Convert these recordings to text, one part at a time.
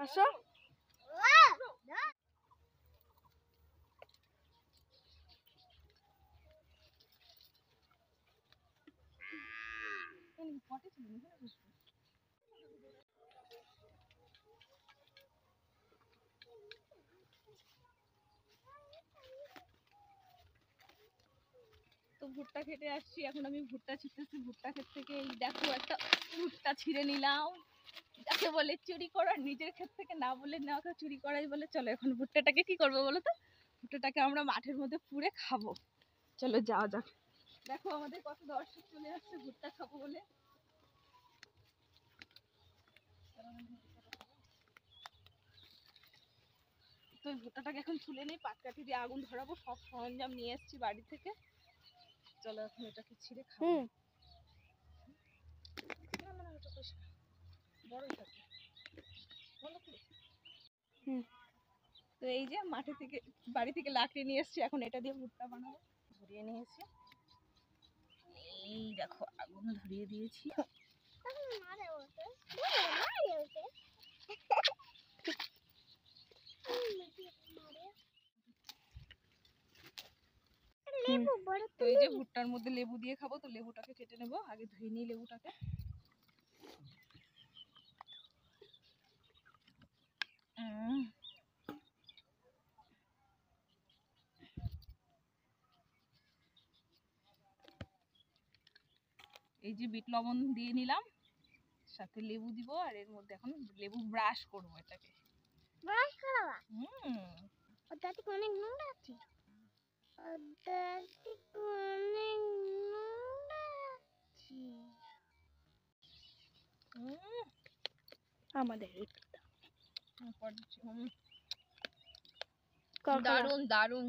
আসো। তো ভুট্টা খেতে আসছি, এখন আমি ভুট্টা ছিঁড়তেছি। ভুট্টা ক্ষেত থেকে এই দেখো একটা ভুট্টা ছিঁড়ে নিলাম। যাকে বলে চুরি করা, নিজের ক্ষেত থেকে না বলে নেওয়াকে চুরি করাই বলে। চলো এখন ভুট্টাটাকে কি করবো বলো তো? ভুট্টাটাকে আমরা মাঠের মধ্যে পুড়ে খাবো। চলো যাওয়া যাক। দেখো আমাদের কত দর্শক চলে আসছে ভুট্টা খাবো বলে। তো ভুট্টাটাকে এখন তুলে নেই, পাটকাঠি দিয়ে আগুন ধরাবো। সব সরঞ্জাম নিয়ে এসেছি বাড়ি থেকে। চলো এখন এটাকে ছিঁড়ে খাবো। বড়ই থাকে। তো এই যে মাঠে থেকে বাড়ি থেকে লাকড়ি নিয়ে এসেছি, এখন এটা দিয়ে ভুট্টা বানাবো। ধরিয়ে নিয়েছি, এই দেখো আগুন ধরিয়ে দিয়েছি। তো এই যে ভুট্টার মধ্যে লেবু দিয়ে খাবো, তো লেবুটাকে কেটে নেবো। আগে ধুয়ে নিই লেবুটাকে। এই যে বিট লবণ দিয়ে নিলাম, সাথে লেবু দিব। আর এর মধ্যে এখন লেবু ব্রাশ করবো এটাকে। ব্রাশ করাবা? ওটাতে অনেক নোংরা আছে। ওটাতে অনেক নোংরা আছে। আমাদের দারুন দারুন,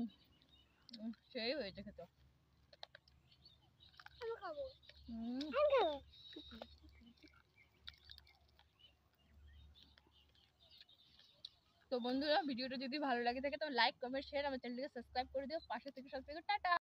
সেই হয়েছে খেতে। আমি খাবো। তো বন্ধুরা, ভিডিওটা যদি ভালো লাগে থাকে তো লাইক কমেন্ট শেয়ার, আমার চ্যানেলটিকে সাবস্ক্রাইব করে দিও। পাশে থেকে সব থেকে টাটা।